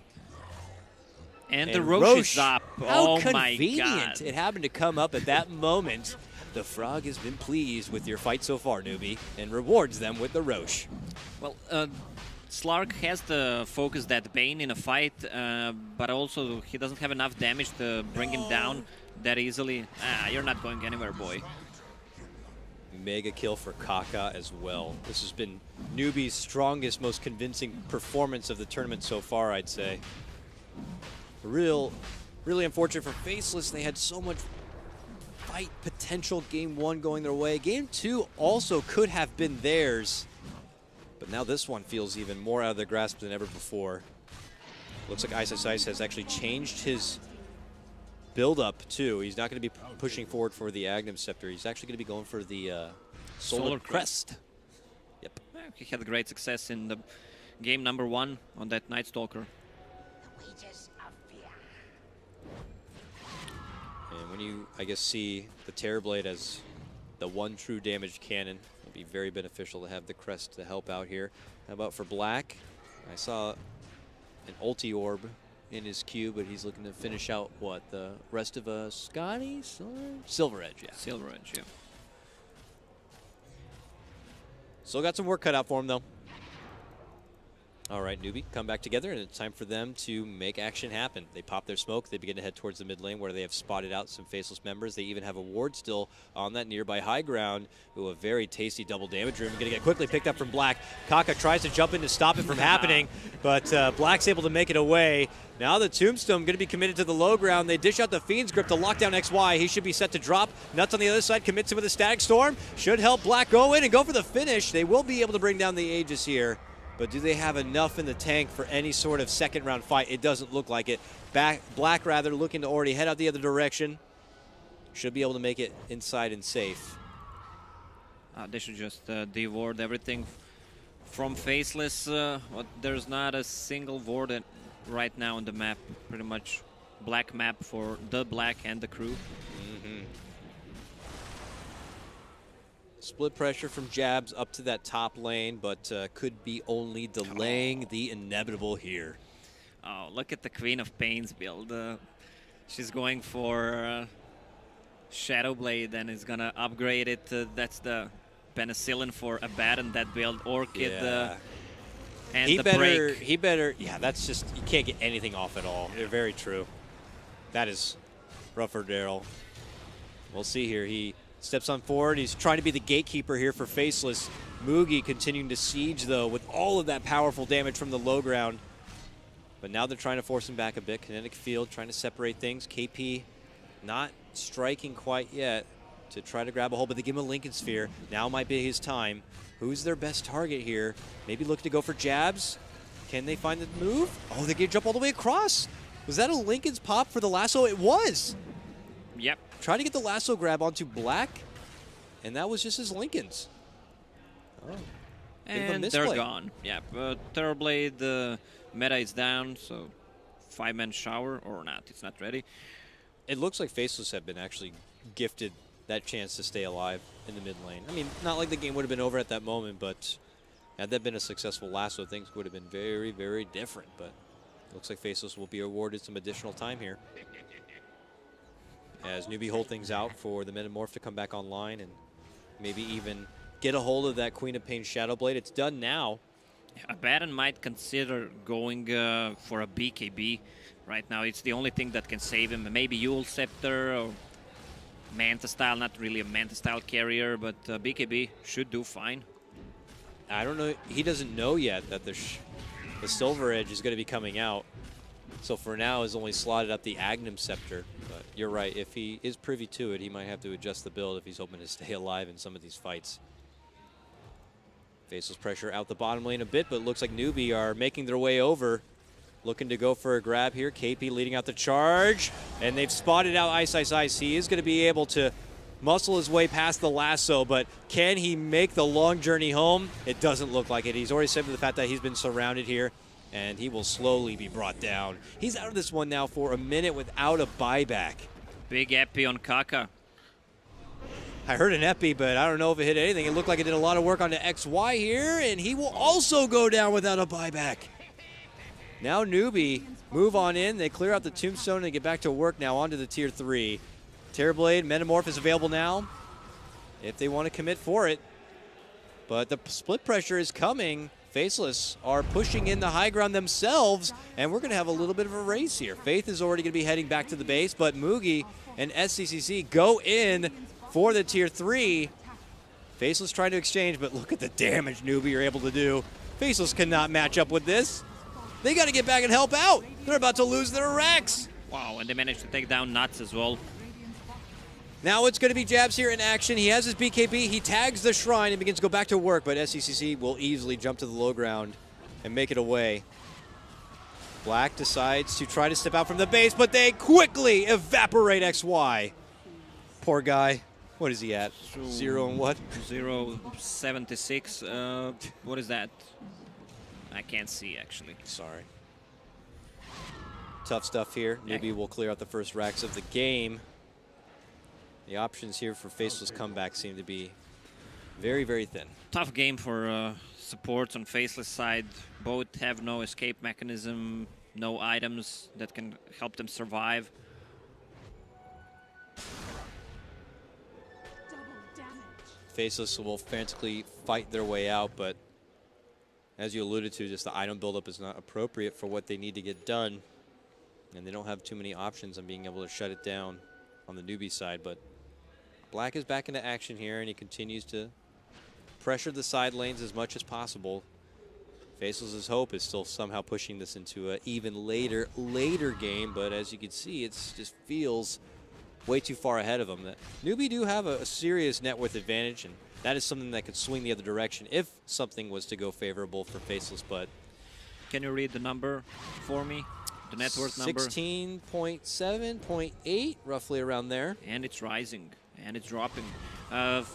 And the Roche is up. How Oh my convenient god. it happened to come up at that moment. The Frog has been pleased with your fight so far, NewBee, and rewards them with the Roche. Well, Slark has to focus that Bane in a fight, but also he doesn't have enough damage to bring him down that easily. You're not going anywhere, boy. Mega kill for Kaka as well. This has been NewBee's strongest, most convincing performance of the tournament so far, I'd say. Really unfortunate for Faceless. They had so much fight potential game 1 going their way. Game 2 also could have been theirs, but now this one feels even more out of their grasp than ever before. Looks like Ice has actually changed his build-up too. He's not going to be pushing forward for the Agnum Scepter. He's actually going to be going for the Solar Crest. Yep. He had great success in the game number 1 on that Night Stalker. And when you, I guess, see the Terrorblade as the one true damage cannon, it'll be very beneficial to have the Crest to help out here. How about for Black? I saw an ulti orb in his queue, but he's looking to finish out, what, the rest of Scotty? Silver Edge, yeah. Silver Edge, yeah. Still got some work cut out for him, though. All right, NewBee, come back together, and it's time for them to make action happen. They pop their smoke. They begin to head towards the mid lane where they have spotted out some Faceless members. They even have a ward still on that nearby high ground. Ooh, a very tasty double damage room. Going to get quickly picked up from Black. Kaka tries to jump in to stop it from happening, but Black's able to make it away. Now the Tombstone going to be committed to the low ground. They dish out the Fiend's Grip to lock down XY. He should be set to drop. Nuts on the other side commits him with a Static Storm. Should help Black go in and go for the finish. They will be able to bring down the Aegis here. But do they have enough in the tank for any sort of second round fight? It doesn't look like it. Black rather looking to already head out the other direction. Should be able to make it inside and safe. They should just de-ward everything from Faceless. There's not a single ward right now on the map. Pretty much black map for the Black and the crew. Mm-hmm. Split pressure from Jabs up to that top lane, but could be only delaying the inevitable here. Oh, look at the Queen of Pain's build. She's going for Shadow Blade and is gonna upgrade it. That's the penicillin for Abaddon, that build. Orchid and he the better, break. yeah, that's just, you can't get anything off at all. They're very true. That is rough for Daryl. We'll see here. He steps on forward. He's trying to be the gatekeeper here for Faceless. Mugi continuing to siege, though, with all of that powerful damage from the low ground. But now they're trying to force him back a bit. Kinetic Field trying to separate things. KP not striking quite yet to try to grab a hold, but they give him a Lincoln Sphere. Now might be his time. Who's their best target here? Maybe look to go for Jabs. Can they find the move? Oh, they get jump all the way across. Was that a Lincoln's pop for the lasso? It was. Yep. Trying to get the lasso grab onto Black, and that was just his Lincoln's. Oh. And they're gone. Yeah, Terrorblade meta is down, so 5-man shower or not. It's not ready. It looks like Faceless have been actually gifted that chance to stay alive in the mid lane. I mean, not like the game would have been over at that moment, but had that been a successful lasso, things would have been very, very different. But looks like Faceless will be awarded some additional time here, as NewBee hold things out for the Metamorph to come back online and maybe even get a hold of that Queen of Pain Shadow Blade. It's done now. Abaddon might consider going for a BKB right now. It's the only thing that can save him. Maybe Yule Scepter or Manta Style. Not really a Manta Style carrier, but BKB should do fine. I don't know. He doesn't know yet that the Silver Edge is going to be coming out. So for now, has only slotted up the Agnum Scepter. But you're right, if he is privy to it, he might have to adjust the build if he's hoping to stay alive in some of these fights. Faceless pressure out the bottom lane a bit, but looks like NewBee are making their way over. Looking to go for a grab here. KP leading out the charge. And they've spotted out Ice Ice Ice. He is going to be able to muscle his way past the lasso, but can he make the long journey home? It doesn't look like it. He's already said to the fact that he's been surrounded here, and he will slowly be brought down. He's out of this one now for a minute without a buyback. Big epi on Kaka. I heard an epi, but I don't know if it hit anything. It looked like it did a lot of work on the XY here, and he will also go down without a buyback. Now NewBee move on in. They clear out the tombstone and get back to work now onto the tier 3. Terrorblade, Metamorph is available now if they want to commit for it. But the split pressure is coming. Faceless are pushing in the high ground themselves, and we're going to have a little bit of a race here. Faith is already going to be heading back to the base, but Mugi and SCCC go in for the tier 3. Faceless trying to exchange, but look at the damage NewBee are able to do. Faceless cannot match up with this. They got to get back and help out. They're about to lose their Rex. Wow, and they managed to take down Nuts as well. Now it's going to be Jabs here in action. He has his BKB. He tags the Shrine and begins to go back to work, but SCCC will easily jump to the low ground and make it away. Black decides to try to step out from the base, but they quickly evaporate XY. Poor guy. What is he at? 0 and what? 0.76. What is that? I can't see, actually. Sorry. Tough stuff here. NewBee will clear out the first racks of the game. The options here for Faceless comeback seem to be very, very thin. Tough game for supports on Faceless side. Both have no escape mechanism, no items that can help them survive. Faceless will frantically fight their way out, but as you alluded to, just the item buildup is not appropriate for what they need to get done. And they don't have too many options on being able to shut it down on the NewBee side, but Black is back into action here, and he continues to pressure the side lanes as much as possible. Faceless's hope is still somehow pushing this into an even later game, but as you can see, it just feels way too far ahead of them. That NewBee do have a serious net worth advantage, and that is something that could swing the other direction if something was to go favorable for Faceless. But can you read the number for me? The net worth number? 16.7, 0.8, roughly around there. And it's rising, and it's dropping.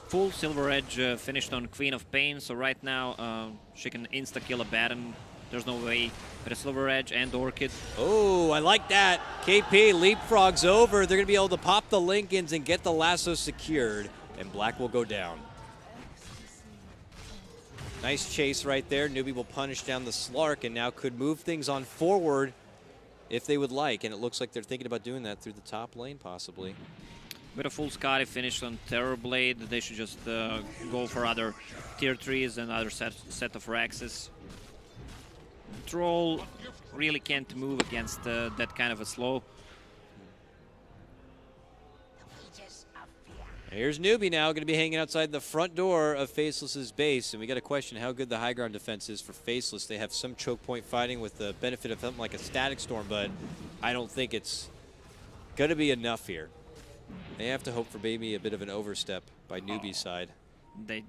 Full Silver Edge finished on Queen of Pain, so right now she can insta-kill a Baron. There's no way. But a Silver Edge and Orchid. Oh, I like that. KP leapfrogs over. They're going to be able to pop the Lincolns and get the lasso secured, and Black will go down. Nice chase right there. NewBee will punish down the Slark and now could move things on forward if they would like, and it looks like they're thinking about doing that through the top lane, possibly. With a full Scotty finished on Terrorblade, they should just go for other tier 3s and other set of Rexes. Troll really can't move against that kind of a slow. Here's NewBee now, going to be hanging outside the front door of Faceless's base, and we got to question how good the high ground defense is for Faceless. They have some choke point fighting with the benefit of something like a Static Storm, but I don't think it's going to be enough here. They have to hope for maybe a bit of an overstep by NewBee's side. They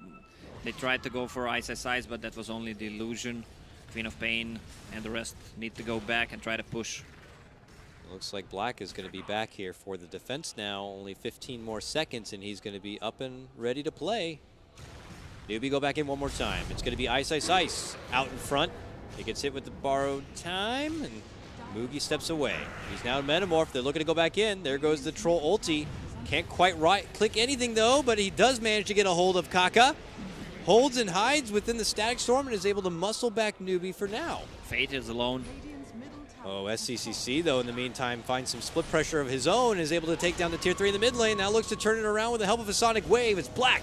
tried to go for Ice Ice Ice, but that was only the illusion. Queen of Pain and the rest need to go back and try to push. Looks like Black is going to be back here for the defense now. Only 15 more seconds, and he's going to be up and ready to play. NewBee go back in one more time. It's going to be Ice Ice Ice out in front. He gets hit with the borrowed time, and Mugi steps away. He's now in Metamorph. They're looking to go back in. There goes the Troll ulti. Can't quite right-click anything, though, but he does manage to get a hold of Kaka. Holds and hides within the Static Storm and is able to muscle back NewBee for now. Fate is alone. Oh, SCCC, though, in the meantime, finds some split pressure of his own, is able to take down the tier 3 in the mid lane. Now looks to turn it around with the help of a Sonic Wave. It's Black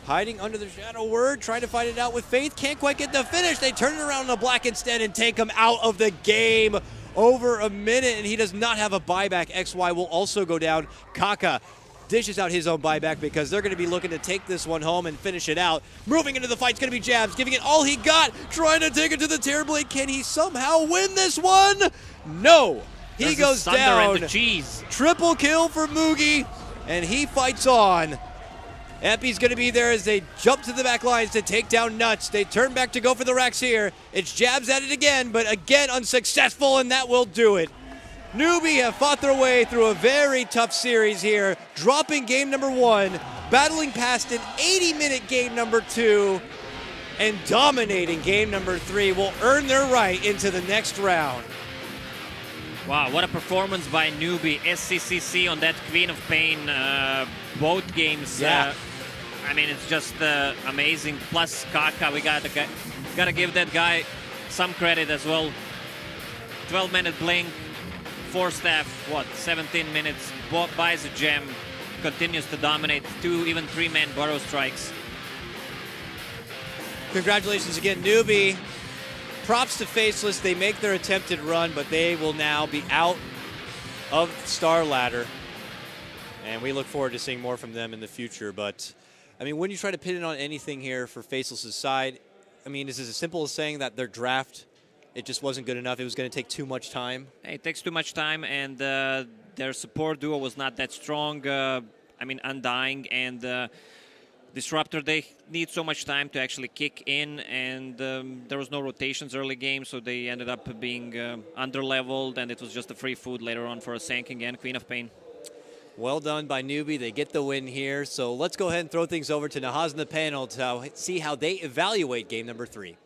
hiding under the Shadow Word, trying to fight it out with Faith. Can't quite get the finish. They turn it around on Black instead and take him out of the game. Over a minute, and he does not have a buyback. XY will also go down. Kaka dishes out his own buyback because they're going to be looking to take this one home and finish it out. Moving into the fight's going to be Jabs, giving it all he got, trying to take it to the Terrorblade. Can he somehow win this one? No. He There's goes the thunder down. and the cheese. Triple kill for Mugi, and he fights on. Epi's going to be there as they jump to the back lines to take down Nuts. They turn back to go for the racks here. It's jabs at it again, but again unsuccessful, and that will do it. NewBee have fought their way through a very tough series here, dropping game number 1, battling past an 80-minute game number 2, and dominating game number 3 will earn their right into the next round. Wow, what a performance by NewBee. SCCC on that Queen of Pain, both games. Yeah. I mean, it's just amazing. Plus Kaka, we gotta give that guy some credit as well. 12-minute blink, 4-staff, 17 minutes, buys a gem, continues to dominate, 2, even 3-man burrow strikes. Congratulations again, NewBee. Props to Faceless. They make their attempted run, but they will now be out of StarLadder. And we look forward to seeing more from them in the future. But, I mean, when you try to pin it on anything here for Faceless' side, I mean, is it as simple as saying that their draft, it just wasn't good enough? It was going to take too much time? It takes too much time, and their support duo was not that strong. I mean, Undying and Disruptor, they need so much time to actually kick in, and there was no rotations early game, so they ended up being under-leveled, and it was just a free food later on for a Sanking and Queen of Pain. Well done by NewBee. They get the win here. So let's go ahead and throw things over to Nahaz and the panel to see how they evaluate game number 3.